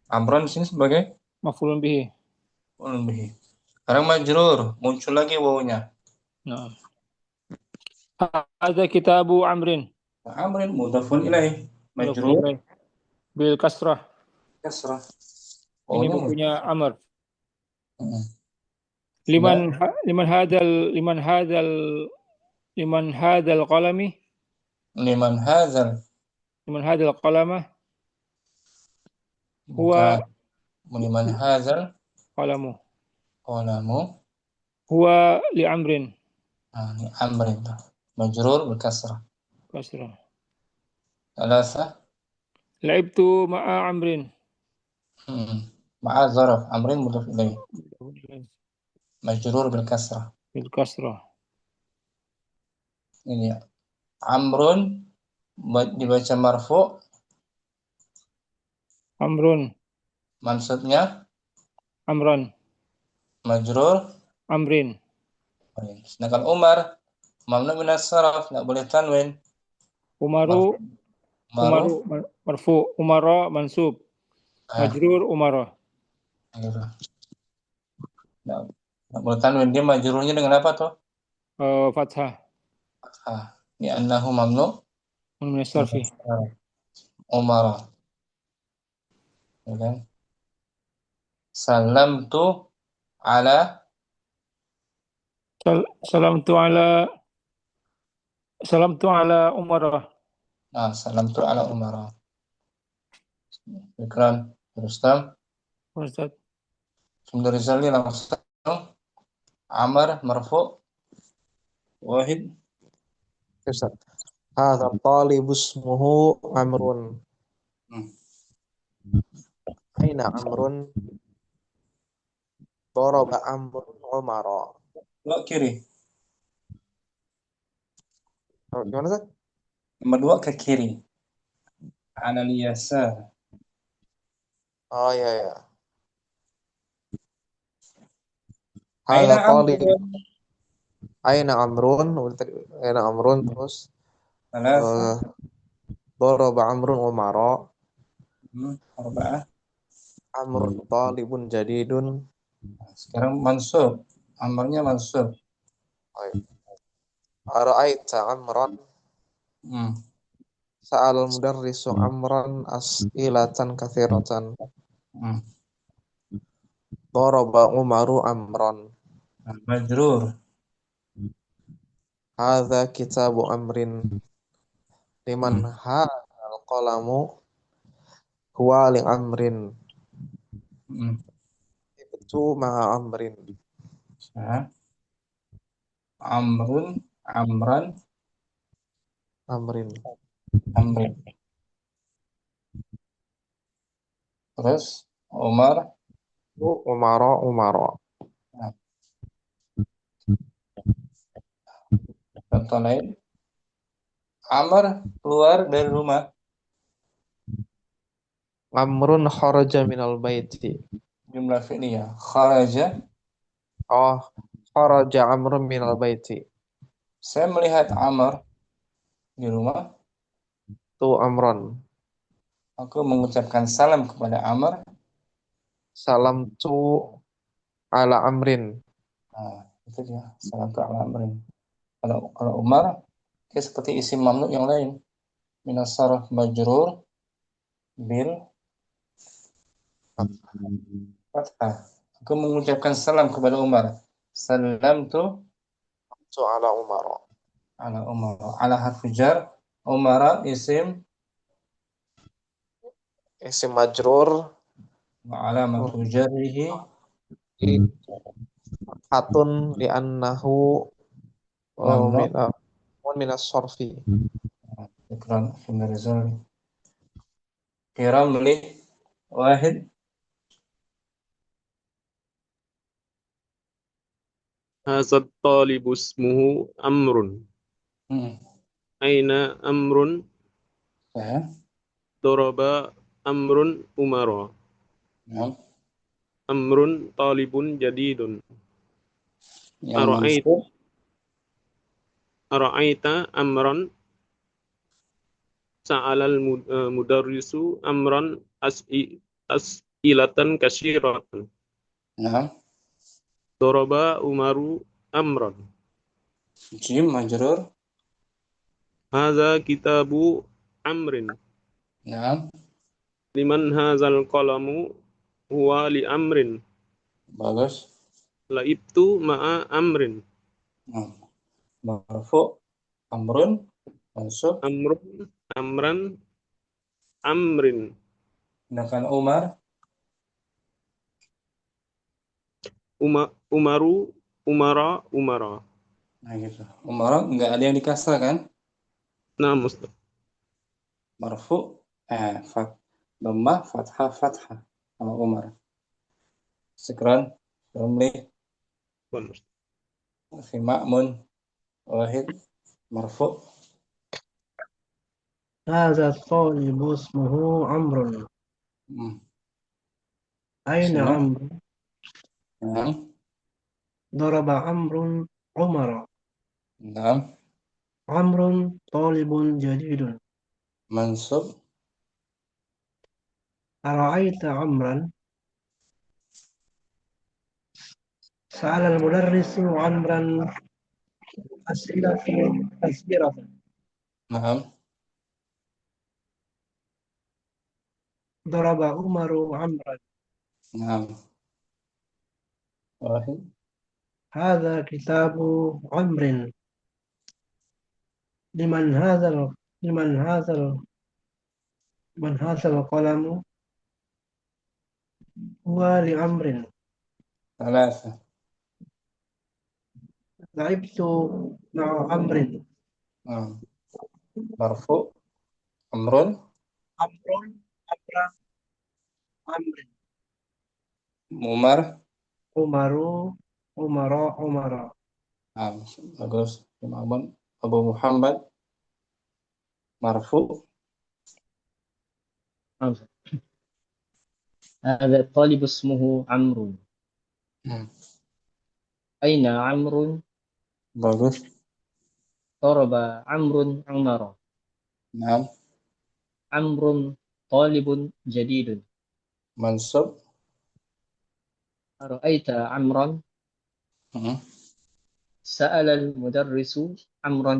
Amran di sini sebagai Maf'ulun bihi. maf'ulun bihi. Sekarang majrur, muncul lagi wawunya. Nah. Hadza kitabu Amrin. Amrin mudhafun ilaih. Majrur Bil kasrah. kasrah. Ini bukunya Amr. Liman hadal qalami. Liman hadzal qalama. Huwa liman hadzal qalamu. Huwa li Amrin. Ini Amrin. Majrur bil kasrah. Kasrah. Alasa. La'ibtu ma'a Amrin. Ma'a zaraf. Amrin mudhaf ilaih. Majrur bil kasrah. Bil kasrah. Ini ya. Amrun dibaca marfu. Amrun. Mansubnya Amran. Majrur Amrin. Sedangkan Umar mamnu min as-sarf, enggak boleh tanwin. Umaru marfu. Umara mansub. Majrur Umara. Enggak boleh tanwin. Dia majrurnya dengan apa tuh? Fathah. Ini annahu mamnu min as-sarfi. Umara. Ya kan? Salamtu ala Salamtu ala Umara. salamtu ala umara. Ikran, Rustam. Ustaz. Sumber Rizali langsung. Amr, marfu. Wahid. Ustaz. Hadza talibu ismuhu Amrun. Aina Amrun? Daraba Amrun Umara. Dua kiri. Oh, gimana, Ustaz? Nomor 2 ke kiri. Ala yasar. Oh iya. Aina Hadza talib. Amrun. Aina Amrun? Aina Amrun terus Thalatha. daraba Amrun Umara. Arba'ah. Amrun talibun jadidun. Sekarang mansub. Amarnya mansub. Ara'aita Amran? Sa'al mudarrisu Amran as'ilatan katsiratan. Daraba Umaru Amran. Majrur. Hadza kitabu Amrin. Liman hadzal qalamu? Huwa li Amrin. Itu maha Amrin. Amrun, Amran, Amrin. Amrin. Terus Umar, Umara. contoh lain. Amr keluar dari rumah. Amrun kharaja minal baiti. Jumlah fi'liyah. Kharaja. Oh, kharaja Amrun minal baiti. Saya melihat Amr di rumah. Tu Amron. Aku mengucapkan salam kepada Amr. Salam tu ala Amrin. Itu dia. Salam tu ala Amrin. Kalau Umar, dia seperti isim mamnu yang lain. Minas sarf majrur bil fathah. Aku mengucapkan salam kepada Umar. Salam tu Ala Umar. ala Umar. Ala harfu jar. Umara isim Majrur. wa alamatu jarrihi Hatun li'annahu minas sorfi. Ikran Rizali. Kiram li wahid. Hadzal talibu ismuhu Amrun. Aina Amrun? Daraba Amrun Umara. Amrun talibun jadidun. Ara'aita Amran? Sa'alal mudarrisu Amran as'ilatan katsiratan. Daraba Umaru Amran. Jim majrur. Hadza kitabu Amrin. Liman hadzal qalamu? Huwa li Amrin. Bagus. Laibtu ma'a Amrin. Marfu Amrun mansub. Amran Amrin. Sedangkan Umar Umaru Umara. Nah gitu. Umar enggak ada yang dikasar kan? Nah, Ustaz. Marfu dhammah fathah sama Umar. Sekran Rumli fi ma'mun wahid marfu. Hadza talibu ismuhu Amrun. Aina Amrun? Daraba Amrun Umara. Amrun talibun jadidun. Mansub. Ara'aita Amran? Sa'ala al-mudarrisu Amran as'ilatan katsiratan. Daraba Umaru Amran. Wahid. Hadza kitabu Amrin. Liman hadzal Man hadzal qalamu huwa li amrin. ثلاثة. La'ibtu ma'a amrin. مرفوع أمر Amrun, amran, amrin. ممر. Umaru, umara. bagus. Abu Muhammad marfu. هذا الطالب اسمه عمرو. أين عمرو؟ bagus. ضرب عمرو عمر. نعم. عمرو طالب جديد. mansub. أرأيت عمرا؟ سأل المدرس عمرا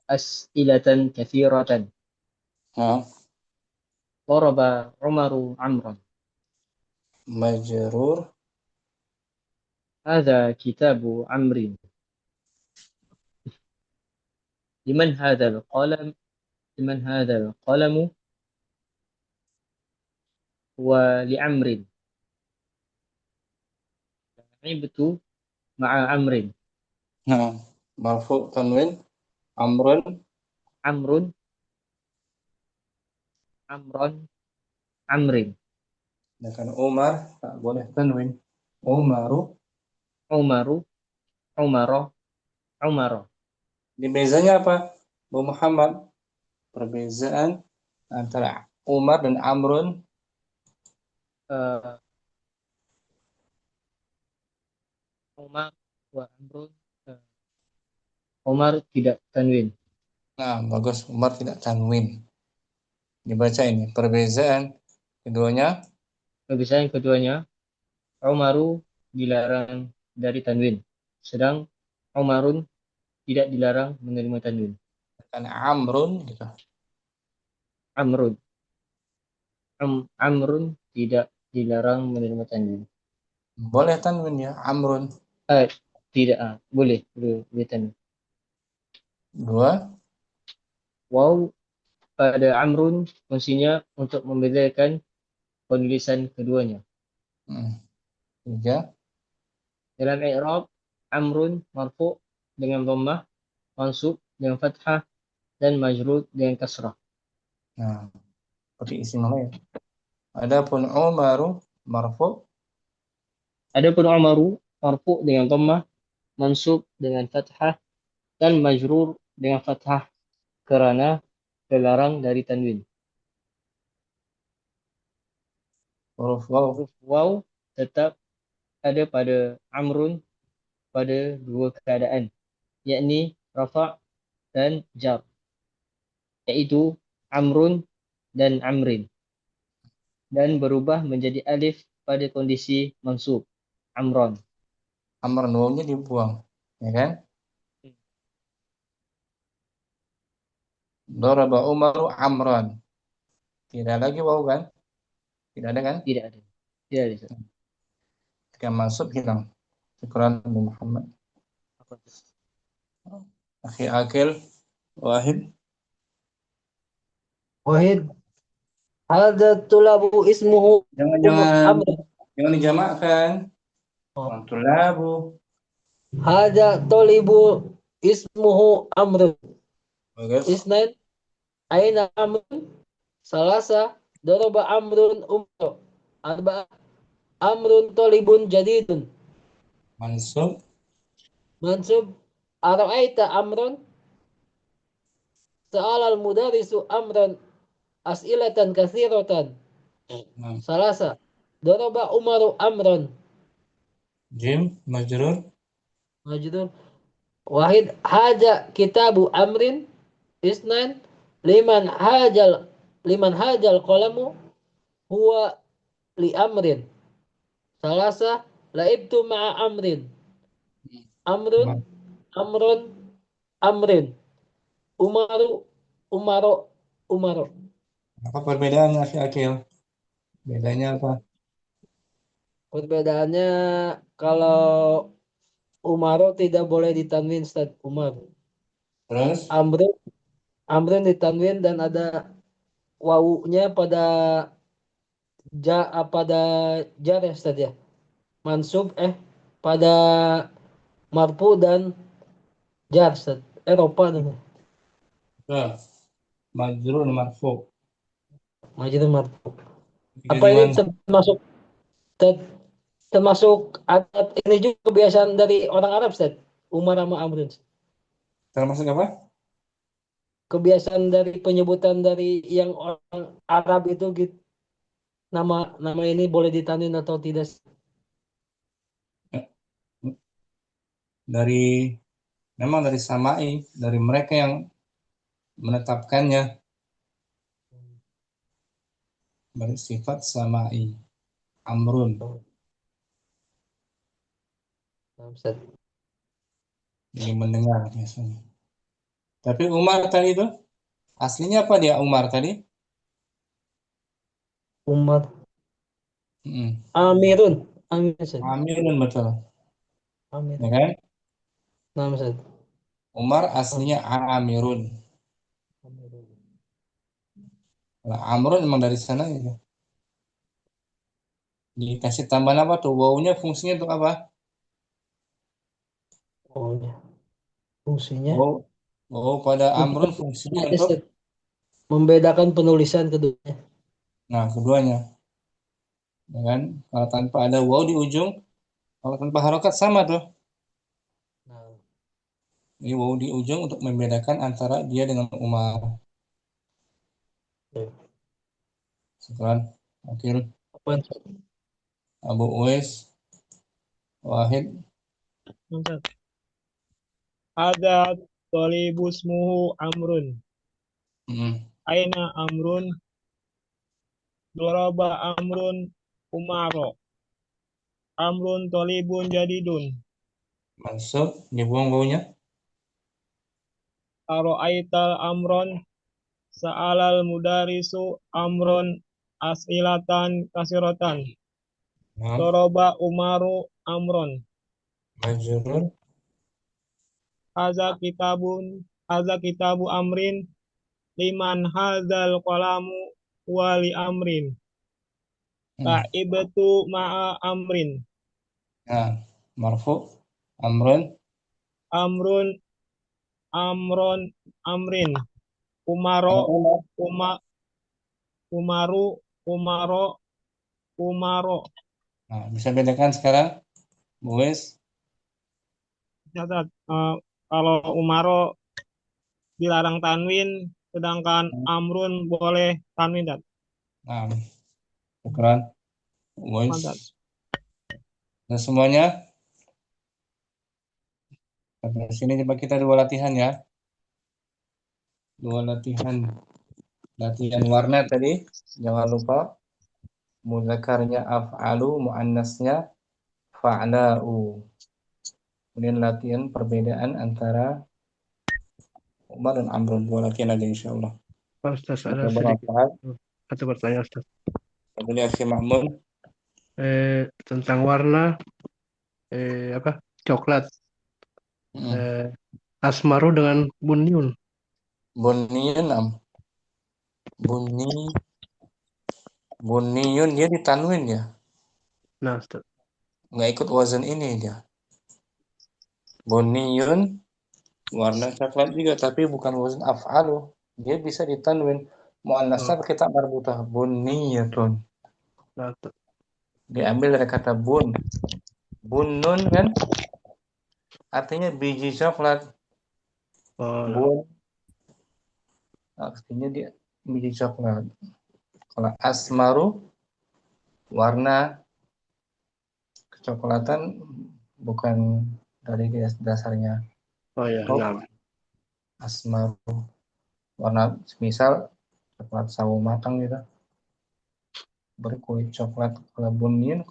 أسئلة كثيرة. ضرب عمر عمرا. majrur. هذا كتاب عمرو. لمن هذا القلم؟ ولعمر. لعبت مع عمرو. marfu tanwin. Amrun. عمرو عمرو. Sedangkan Umar tak boleh tanwin. Umaru. عمر Ini bezanya apa? Bu Muhammad. Perbezaan antara Umar dan Amrun. Umar wa Amrun. Umar tidak tanwin. Nah, bagus. Umar tidak tanwin. Dibaca ini. Perbezaan keduanya. Perbedaan keduanya, Umaru dilarang dari tanwin, sedang Umarun tidak dilarang menerima tanwin. Karena Amrun gitu. Amrun tidak dilarang menerima tanwin. Boleh tanwin ya, Amrun. Tidak, boleh tanwin. Dua. Waw pada Amrun fungsinya untuk membedakan penulisan keduanya. Tiga. Dalam i'rab, Amrun marfu' dengan dhammah, mansub dengan fathah, dan majrur dengan kasrah. Nah, seperti isim lain. Adapun Umaru marfu'. Adapun Umaru marfu' dengan dhammah, mansub dengan fathah, dan majrur dengan fathah kerana dilarang dari tanwin. Huruf waw. Huruf waw tetap ada pada Amrun pada dua keadaan, yakni rafa' dan jar, yaitu Amrun dan Amrin, dan berubah menjadi alif pada kondisi mansub, Amron. Amrun wawnya dibuang, ya kan? Daraba Umaru Amran. Tidak lagi waw kan? Tidak ada kan? Tidak ada. Ketika mansub hilang. Syukran Abu Muhammad. Akhi Akil. Wahid. Hadza tulabu ismuhu Jangan dijamakkan. Tulabu. Hadza tolibu ismuhu Amr. Bagus. Isnain aina Amrun. Salasa daraba Amrun umro. Arba'a Amrun tolibun jadidun. Mansub. Ara'aita Amrun. Sa'alal mudarisu Amran as'ilatan katsiratan. Salasa daraba Umaru Amran. Jim majrur. Wahid haja kitabu Amrin. Isnan liman hajal qalamu huwa li Amrin. Salasa laibtu ma'a Amrin. Amrun Amrin. Umaro. Apa perbedaannya Akhi Akil? Bedanya apa? Perbedaannya kalau Umaro tidak boleh ditanwin Ustaz. Umar. Terus? Amrun Amrin ditanwin dan ada wawunya pada pada jar ya Ustaz ya. Mansub pada marfu dan jar Ustaz. Eropa nih. Majrur marfu. Majrur marfu. Jika Apa ini dimansub, termasuk adat ini juga kebiasaan dari orang Arab Ustaz? Umar sama Amrin. termasuk apa? Kebiasaan dari penyebutan dari yang orang Arab itu gitu. Nama ini boleh ditanwin atau tidak? Memang dari samai, dari mereka yang menetapkannya, bersifat samai. Amrun. Ini mendengar biasanya. Tapi Umar tadi itu aslinya apa dia Umar tadi? Umar. Amirun. Amirun betul. Amir. Ya kan? Nah, Ustaz. Umar aslinya Amirun. Nah, Amrun memang dari sana ya. Dikasih tambahan apa tuh? Wawunya fungsinya untuk apa? Wawunya. Fungsinya? Wawu pada Amrun fungsinya untuk membedakan penulisan keduanya. Nah, keduanya. Ya kan? Kalau tanpa ada wawu di ujung, kalau tanpa harokat sama tuh. Nah. Ini wawu di ujung untuk membedakan antara dia dengan Umar. Sekarang akhir Abu Uwais Wahid. Ada tolibusmuhu Amrun. Aina Amrun. Doraba Amrun Umaro. Amrun tolibun jadidun. Mansub, dibuang wawunya. Aro'aital Amron. Sa'alal mudarisu Amron as'ilatan kasiratan. Doroba Umaru Amron. Majrur. Haza kitabu Amrin. Liman hazal qalamu wali Amrin. Ta'ibatu ma'a Amrin. Nah, marfu Amrun. Amrin. Umaro. Nah, bisa bedakan sekarang, Buwis? Catat, kalau Umaro dilarang tanwin, sedangkan Amrun boleh tanwin. Nah, syukran. Buwis. Dan semuanya? Sampai sini coba kita 2 latihan ya. 2 latihan. Latihan warna tadi, jangan lupa. Mudzakarnya af'alu, muannasnya fa'la'u. Kemudian latihan perbedaan antara Umar dan Amrun. 2 latihan aja insyaallah. Ustaz, ada sedikit satu pertanyaan Ustaz. Boleh Akhi Ma'mun. Tentang warna coklat. Asmaru dengan bunyun. Bunyun Bunyun dia ditanwin ya. Nah, Ustaz. Nggak ikut wazan ini dia. Bunyun warna coklat juga tapi bukan wazan af'alu. Dia bisa ditanwin. Muannasnya kita marbutah bunyatun. Nah, Diambil dari kata bun. Bunun kan artinya biji coklat. Bun artinya dia biji coklat. Kalau asmaru warna kecoklatan bukan dari dasarnya. Oh ya, nah. Asmaru warna misal coklat sawo matang gitu. Berkulit coklat. Kalau bunin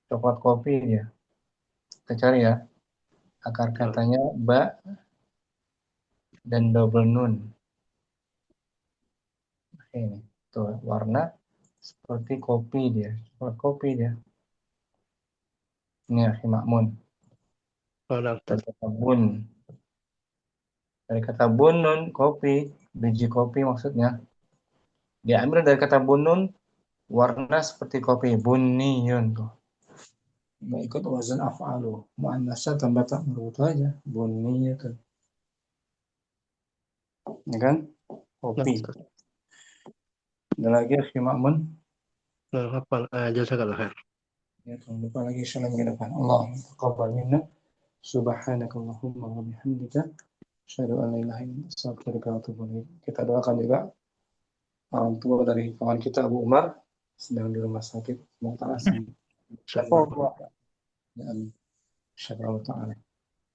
coklat kopi dia. Kita cari ya. Akar katanya ba dan double nun. Ini tuh warna seperti kopi dia. Coklat kopi dia. Ini Akhi Ma'mun. Kata bun. Dari kata bunun, kopi, biji kopi maksudnya. Diambil dari kata bunun, warna seperti kopi, buniyun tuh. Nggak ikut wazan af'alu. Mu'annasnya tambah tak merubut aja, buniyun. Ya kan? Kopi. Ada lagi Akhi Ma'mun? Nah, hafal. Jazakallah khair. Ya, jangan lupa lagi salam ke depan. Allah taqabbal minna. Subhanakallahumma wa bihamdika. Asyhadu an la ilaha illa anta astaghfiruka wa atubu ilaik. Kita doakan juga orang tua dari kawan kita Abu Umar sedang di rumah sakit. Semoga sembuh. Ya amin. Insyaallah taala.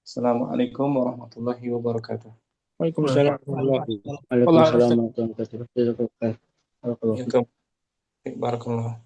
Assalamualaikum warahmatullahi wabarakatuh. Waalaikumsalam. Waalaikumsalam warahmatullahi wabarakatuh. Jazakallah khair. Barakallahu fiik. Barakallah.